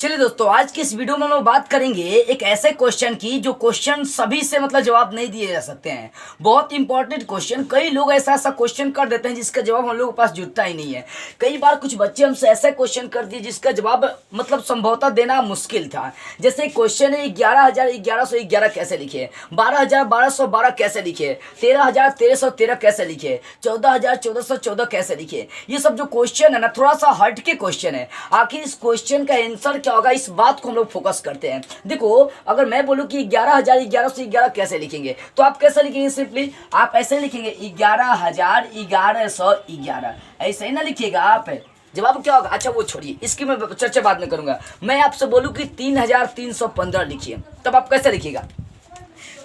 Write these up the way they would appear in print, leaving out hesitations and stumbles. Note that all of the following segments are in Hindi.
चलिए दोस्तों, आज की इस वीडियो में हम लोग बात करेंगे एक ऐसे क्वेश्चन की जो क्वेश्चन सभी से जवाब नहीं दिए जा सकते हैं। बहुत इंपॉर्टेंट क्वेश्चन। कई लोग ऐसा ऐसा क्वेश्चन कर देते हैं जिसका जवाब हम लोगों के पास जुटता ही नहीं है। कई बार कुछ बच्चे हमसे ऐसा क्वेश्चन कर दिए जिसका जवाब संभवतः देना मुश्किल था। जैसे क्वेश्चन है 11,1111 कैसे लिखे, 12,1212 कैसे लिखे, 13,1313 कैसे लिखे, 14,1414 कैसे लिखे। ये सब जो क्वेश्चन है ना, थोड़ा सा हट के क्वेश्चन है। आखिर इस क्वेश्चन का आंसर क्या होगा, इस बात को हम लोग फोकस करते हैं। देखो, अगर मैं बोलूं कि 11,1111 कैसे लिखेंगे तो आप कैसे लिखेंगे? सिंपली आप ऐसे लिखेंगे 11,1111। ऐसे ही ना लिखिएगा आप। जवाब क्या होगा? अच्छा वो छोड़िए, इसकी मैं चर्चा बाद में करूंगा। मैं आपसे बोलूं कि 3,315 लिखिए, तब आप कैसे लिखिएगा?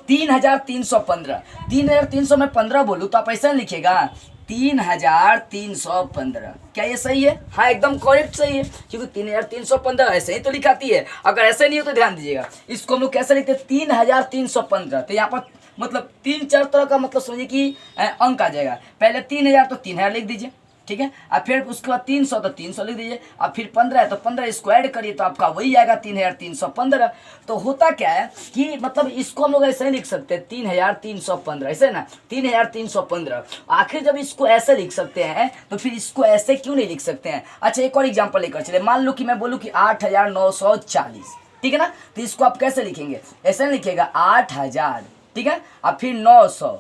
3,315। 3,300 में 15 बोलूं तो आप ऐसा लिखिएगा 3,315। क्या ये सही है? हाँ, एकदम करेक्ट सही है, क्योंकि 3,315 ऐसे ही तो लिखाती है। अगर ऐसे नहीं हो तो ध्यान दीजिएगा, इसको हम लोग कैसे लिखते हैं? 3,315। तो यहाँ पर तीन चार तरह का समझिए कि अंक आ जाएगा। पहले 3,000 तो 3,000 लिख दीजिए, ठीक है। अब फिर उसके बाद 300 तो 300 लिख दीजिए। अब फिर 15 है तो 15 इसको ऐड करिए तो आपका वही आएगा 3,315। तो होता क्या है कि इसको हम लोग ऐसे ही लिख सकते हैं 3,315, ऐसे ना 3,315। आखिर जब इसको ऐसे लिख सकते हैं तो फिर इसको ऐसे क्यों नहीं लिख सकते हैं? अच्छा, एक और एग्जाम्पल लेकर चले। मान लो कि मैं बोलूँ कि 8,940, ठीक है ना। तो इसको आप कैसे लिखेंगे? ऐसे नहीं लिखेगा 8,000, ठीक है। अब फिर 900,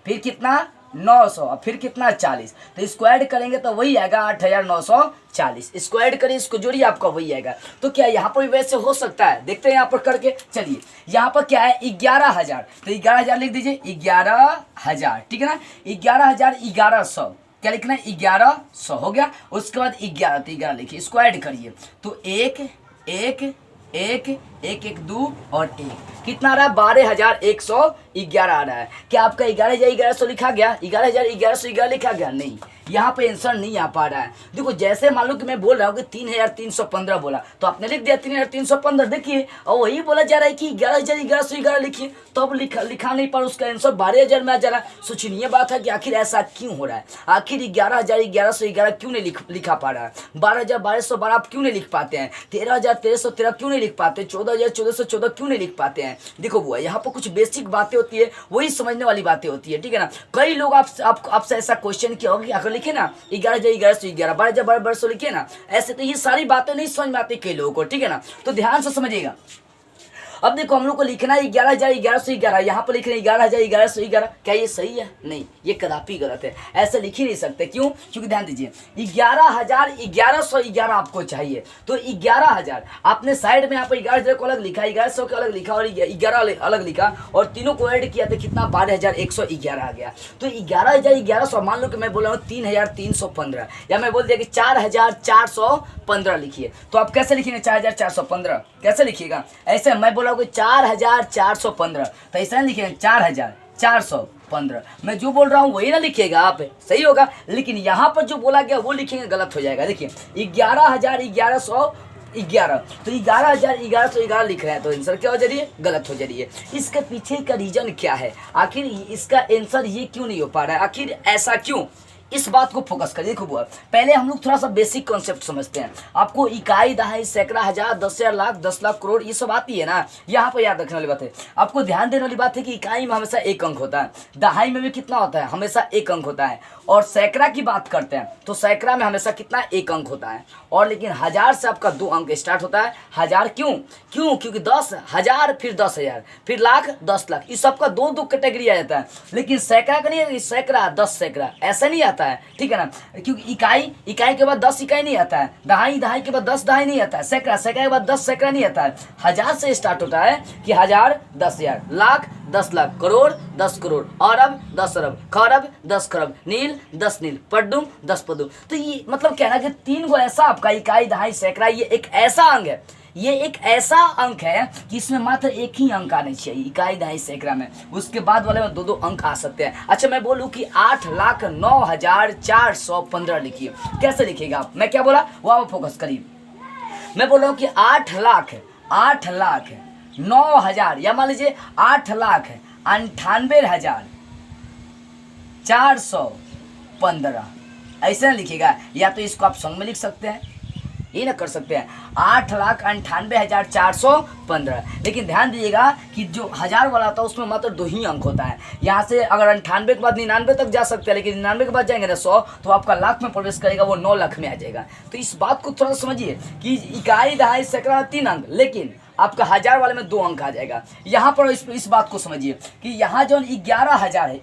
फिर कितना 900, और फिर कितना 40। तो इसको ऐड करेंगे तो वही आएगा 8,940। इसको ऐड करिए, इसको जोड़िए, आपका वही आएगा। तो क्या यहाँ पर वैसे हो सकता है? देखते हैं यहाँ पर करके। चलिए, यहाँ पर क्या है 11,000, तो 11,000 लिख दीजिए, 11,000, ठीक है ना। 11,000 1100, क्या लिखना है? 1100 हो गया। उसके बाद 11, तो 11 लिखिए, इसको ऐड करिए तो 1 1 1 1 1 2 और 1 कितना आ रहा है? 12,111 आ रहा है। क्या आपका 11,1100 लिखा गया? 11,1111 लिखा गया? नहीं, यहाँ पे आंसर नहीं आ पा रहा है। देखो, जैसे मान लो कि मैं बोल रहा हूँ कि 3,315 बोला तो आपने लिख दिया 3,315, देखिए। और वही बोला जा रहा है कि 11,1111 लिखिए, तब लिखा नहीं, पर उसका आंसर 12,000 में आ जा रहा है। सोचनीय बात है कि आखिर ऐसा क्यों हो रहा है। आखिर 11,1111 क्यों नहीं लिखा पा रहा है? 12,1212 आप क्यों नहीं लिख पाते हैं? 13,1313 क्यों नहीं लिख पाते? 14,1414 क्यों नहीं लिख पाते हैं? देखो बुआ, यहाँ पर कुछ बेसिक बातें होती है, वही समझने वाली बातें होती है, ठीक है ना। कई लोग आपसे ऐसा क्वेश्चन किया होगा, अगर लिखे ना 11,1111, 12,1212 लिखे ना ऐसे, तो ये सारी बातें नहीं समझ में आती कई लोगों को, ठीक है ना। तो ध्यान से समझिएगा। अब देखो, हम लोग को लिखना है 11,1111, यहाँ पर लिख रहे हैं 11,1111। क्या ये सही है? नहीं, ये कदापि गलत है। ऐसे लिख ही नहीं सकते। क्यों? क्योंकि ध्यान दीजिए, 11,1111 आपको चाहिए, तो 11,000 आपने साइड में यहाँ पर 11,000 को अलग लिखा, 1100 को अलग लिखा और 11 अलग लिखा, और तीनों को ऐड किया तो कितना? 12,111 आ गया। तो 11,1100, मान लो कि मैं बोल रहा हूँ 3,315, या मैं बोल दिया कि 4,415 लिखिए, तो आप कैसे लिखेंगे? 4,415 कैसे लिखिएगा? ऐसे मैं बोला 4,415, तो ऐसा नहीं लिखेंगे 4,415। मैं जो बोल रहा हूँ वही ना लिखिएगा आप, सही होगा। लेकिन यहाँ पर जो बोला गया वो लिखेंगे, गलत हो जाएगा। देखिए, 11,1111, तो 11,1111 लिख रहे हैं, तो आंसर क्या हो जा रही है? गलत हो जा रही है। इसके पीछे का रीजन क्या है? आखिर इसका आंसर ये क्यों नहीं हो पा रहा है? आखिर ऐसा क्यों? इस बात को फोकस करिए। देखो बुआ, पहले हम लोग थोड़ा सा बेसिक कॉन्सेप्ट समझते हैं। आपको इकाई, दहाई, सैकड़ा, हजार, 10,000, लाख, 10 लाख, करोड़, ये सब आती है ना। यहाँ पर याद रखने वाली बात है, आपको ध्यान देने वाली बात है कि इकाई में हमेशा 1 अंक होता है, दहाई में भी कितना होता है? हमेशा 1 अंक होता है। और सैकड़ा की बात करते हैं तो सैकड़ा में हमेशा कितना? 1 अंक होता है। और लेकिन हजार से आपका 2 अंक स्टार्ट होता है। हजार क्यों? क्योंकि 10,000, फिर 10,000, फिर लाख, 10 लाख, इस सबका 2 कैटेगरी आ जाता है। लेकिन सैकड़ा का नहीं है, सैकड़ा 10 सैकड़ा ऐसा नहीं आता है, ठीक है ना। क्योंकि इकाई के बाद 10 इकाई नहीं आता है, दहाई के बाद 10 दहाई नहीं आता है, सैकड़ा के बाद 10 सैकड़ा नहीं आता है। हजार से स्टार्ट होता है कि 1000 10,000, लाख 10 लाख, करोड़ 10 करोड़, अरब 10 अरब, खरब 10 खरब, नील 10 नील, पद्दुम 10 पद्दुम। तो ये क्या ना कि 3 गो ऐसा आपका इकाई, दहाई, सैकड़ा, ये एक ऐसा अंग है, ये एक ऐसा अंक है कि इसमें मात्र 1 ही अंक आने चाहिए इकाई, दहाई, सैकड़ा में। उसके बाद वाले में 2 अंक आ सकते हैं। अच्छा, मैं बोलूं कि 8,09,415 लिखिए, कैसे लिखिएगा आप? मैं क्या बोला वो आप फोकस करिए। मैं बोल रहा हूँ कि 8,09,000, या मान लीजिए 8,98,415, ऐसे ना लिखिएगा। या तो इसको आप संग में लिख सकते हैं, ये ना कर सकते हैं 8,98,415। लेकिन ध्यान दीजिएगा कि जो 1000 वाला होता है उसमें मात्र 2 ही अंक होता है। यहाँ से अगर 98 के बाद 99 तक जा सकते हैं, लेकिन 99 के बाद जाएंगे ना 100, तो आपका लाख में प्रवेश करेगा, वो 9 लाख में आ जाएगा। तो इस बात को थोड़ा समझिए कि इकाई, दहाई, सैकड़ा 3 अंक, लेकिन आपका 1000 वाले में 2 अंक आ जाएगा। यहाँ पर इस बात को समझिए कि यहाँ जो 11,000 है,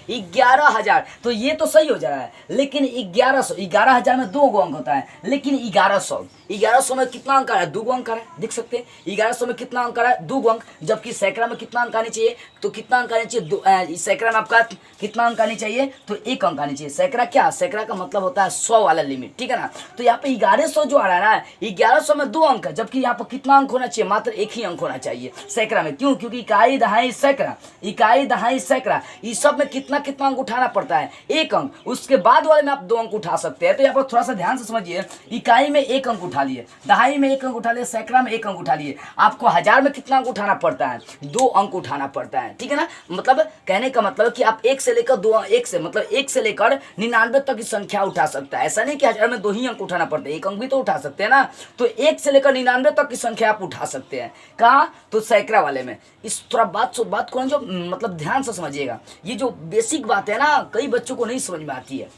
11,000 तो ये तो सही हो जा रहा है, लेकिन 11,000 में 2 अंक होता है, लेकिन 1100 में कितना अंक आ रहा है? 2 अंक आ रहा है, देख सकते हैं 1100 में कितना अंक आ रहा है? 2 अंक। जबकि सैकड़ा में कितना अंक आने चाहिए? तो कितना अंक आने चाहिए? सैकड़ा में आपका कितना अंक आने चाहिए? तो 1 अंक आने चाहिए। सैकड़ा क्या? सैकड़ा का मतलब होता है 100 वाला लिमिट, ठीक है ना। तो यहाँ पे 1100 जो आ रहा है ना, 1100 में 2 अंक है, जबकि यहाँ पर कितना अंक होना चाहिए? मात्र 1 ही अंक होना चाहिए सैकड़ा में। क्यों? क्योंकि इकाई, दहाई, सैकड़ा, इस सब में कितना अंक उठाना पड़ता है? 1 अंक। उसके बाद वाले में आप 2 अंक उठा सकते हैं। तो यहाँ पर थोड़ा सा ध्यान से समझिए, इकाई में 1 अंक उठा लिए, दहाई में 1 अंक उठा लिए, सैकड़ा में 1 अंक उठा लिए। आपको 1000 में कितना अंक उठाना पड़ता है? 2 अंक उठाना पड़ता है, ठीक है ना। मतलब कहने का मतलब कि आप 1 से लेकर 1 से लेकर 99 तक की संख्या उठा सकता है। ऐसा नहीं कि 1000 में 2 ही अंक उठाना पड़ता है, 1 अंक भी तो उठा सकते हैं ना। तो 1 से लेकर 99 तक की संख्या आप उठा सकते हैं। कहाँ? तो सैकड़ा वाले में। इस थोड़ा बात को जो मतलब ध्यान से समझिएगा, ये जो बेसिक बात है ना, कई बच्चों को नहीं समझ में आती है।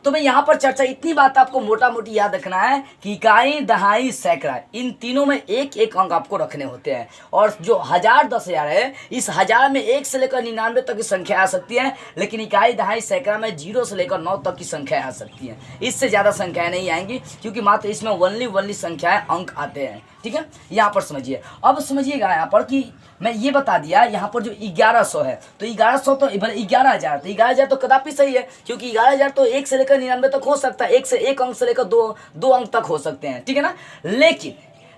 तो मैं यहाँ पर चर्चा, इतनी बात आपको मोटा मोटी याद रखना है कि इकाई, दहाई, सैकड़ा, इन तीनों में 1-1 अंक आपको रखने होते हैं। और जो 1000, 10,000 है, इस 1000 में 1 से लेकर 99 तक की संख्या आ सकती है, लेकिन इकाई, दहाई, सैकड़ा में 0 से लेकर 9 तक की संख्या आ सकती है। इससे ज़्यादा संख्याएं नहीं आएंगी, क्योंकि मात्र इसमें वनली संख्याएं अंक आते हैं, ठीक है। यहाँ पर समझिए, अब समझिएगा यहाँ पर कि मैं ये बता दिया, यहाँ पर जो 1100 है, तो 1100 तो 11,000, तो 11,000 तो कदापि सही है, क्योंकि 11,000 तो 1 से लेकर 99 तक हो सकता है, 1 अंक से लेकर 2 अंक तक हो सकते हैं, ठीक है ना।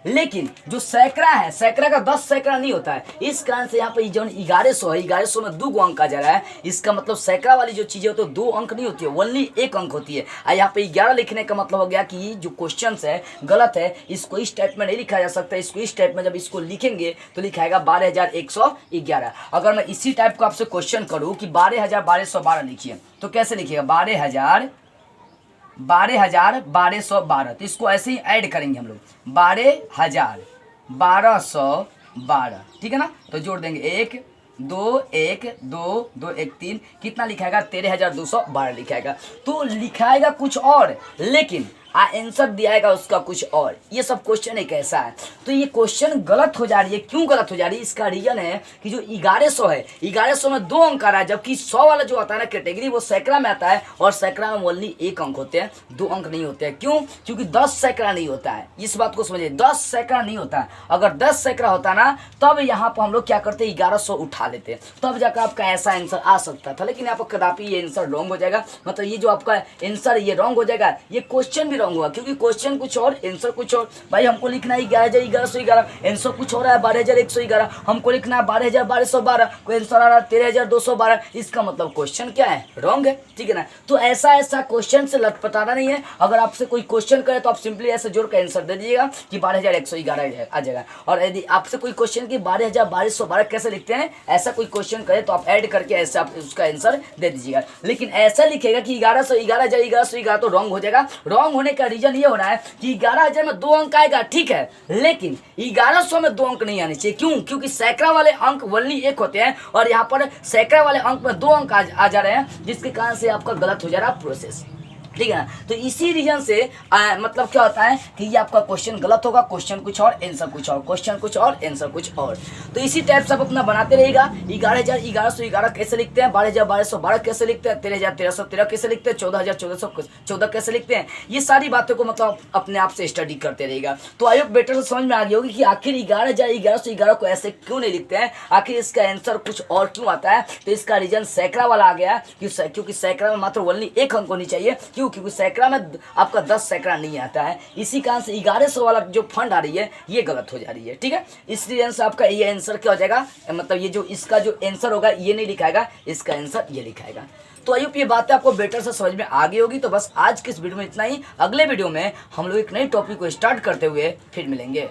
लेकिन जो सैकड़ा है, सैकड़ा का 10 सैकड़ा नहीं होता है। इस कारण से यहाँ पे जो 1100 है, 1100 में 2 अंक आ जा रहा है। इसका मतलब सैकड़ा वाली जो चीजें होती है 2 अंक नहीं होती है, ओनली 1 अंक होती है। यहाँ पे 11 लिखने का मतलब हो गया कि जो क्वेश्चन है गलत है, इसको इस टाइप में नहीं लिखा जा सकता। इसको इस टाइप में जब इसको लिखेंगे तो लिखाएगा 12,111। अगर मैं इसी टाइप का आपसे क्वेश्चन करूँ कि 12,1212 लिखिए, तो कैसे लिखिएगा? 12,1212, तो इसको ऐसे ही ऐड करेंगे हम लोग, 12,1212, ठीक है ना। तो जोड़ देंगे 1 2 1 2 2 1 3, कितना लिखाएगा? 13,212 लिखाएगा। तो लिखाएगा कुछ और, लेकिन आंसर दियाएगा उसका कुछ और। ये सब क्वेश्चन एक ऐसा है। तो ये क्वेश्चन गलत हो जा रही है। क्यों गलत हो जा रही है? इसका रीजन है कि जो 1100 है, 1100 में 2 अंक आ रहा है, जबकि 100 वाला जो आता है ना कैटेगरी, वो सैकड़ा में आता है, और सैकड़ा में ओनली 1 अंक होते हैं, 2 अंक नहीं होते हैं। क्यों? क्योंकि 10 सैकड़ा नहीं होता है। इस बात को समझिए, 10 सैकड़ा नहीं होता है। अगर 10 सैकड़ा होता ना, तब यहाँ पर हम लोग क्या करते? 1100 उठा लेते, तब जाकर आपका ऐसा आंसर आ सकता था। लेकिन यहाँ पर कदापि ये आंसर रॉन्ग हो जाएगा। मतलब ये जो आपका आंसर ये रॉन्ग हो जाएगा, ये क्वेश्चन भी रॉन्ग हुआ, क्योंकि क्वेश्चन कुछ और, आंसर कुछ और। भाई हमको लिखना है 11,1111, आंसर कुछ हो रहा है 12,111। हमको लिखना है 12,1212, कोई आंसर आ रहा है 13,212। इसका मतलब क्वेश्चन क्या है? रॉन्ग है, ठीक है ना। तो ऐसा क्वेश्चन से लटपटाना नहीं है। अगर आपसे कोई क्वेश्चन करे तो आप सिंपली ऐसे जोड़ के आंसर दे दीजिएगा कि 12,111 आ जाएगा। और यदि आपसे कोई क्वेश्चन की 12,1212 कैसे लिखते हैं, ऐसा कोई क्वेश्चन करे तो आप ऐड करके ऐसे आप उसका आंसर दे दीजिएगा। लेकिन ऐसा लिखेगा कि 11,11 तो रॉन्ग हो जाएगा। रॉन्ग होने का रीजन ये हो रहा है कि 11,000 में 2 अंक आएगा, ठीक है, लेकिन 1100 में 2 अंक नहीं आने चाहिए। क्यों? क्योंकि सैकड़ा वाले अंक ओनली 1 होते हैं, और यहाँ पर सैकड़ा वाले अंक में 2 अंक आ जा रहे हैं, जिसके कारण से आपका गलत हो जा रहा है प्रोसेस, ठीक है ना। तो इसी रीजन से मतलब क्या होता है कि ये आपका क्वेश्चन गलत होगा, क्वेश्चन कुछ और आंसर कुछ और, क्वेश्चन कुछ और आंसर कुछ और। तो इसी टाइप से आप अपना बनाते रहेगा। 11,1111 कैसे लिखते हैं, 12,1212 कैसे लिखते हैं, 13,1313 कैसे लिखते हैं, 14,1414 कैसे लिखते हैं, ये सारी बातों को मतलब अपने आप से स्टडी करते रहेगा। तो आई होप बेटर से समझ में आ गई होगी कि आखिर 11,1111 को ऐसे क्यों नहीं लिखते हैं, आखिर इसका आंसर कुछ और क्यों आता है। तो इसका रीजन सैकड़ा वाला आ गया, क्योंकि सैकड़ा में मात्र ओनली 1 अंक होनी चाहिए। क्योंकि सैकड़ा में आपका 10 सैकड़ा नहीं आता है। इसी कारण से 1100 वाला जो फंड आ रही है ये गलत हो जा रही है, ठीक है। इस रीजन से आपका ये आंसर क्या हो जाएगा, मतलब ये जो इसका जो आंसर होगा ये नहीं लिखाएगा, इसका आंसर ये लिखाएगा। तो आई होप ये बातें आपको बेटर से समझ में आ गई होगी। तो बस आज के इस वीडियो में इतना ही। अगले वीडियो में हम लोग एक नई टॉपिक को स्टार्ट करते हुए फिर मिलेंगे।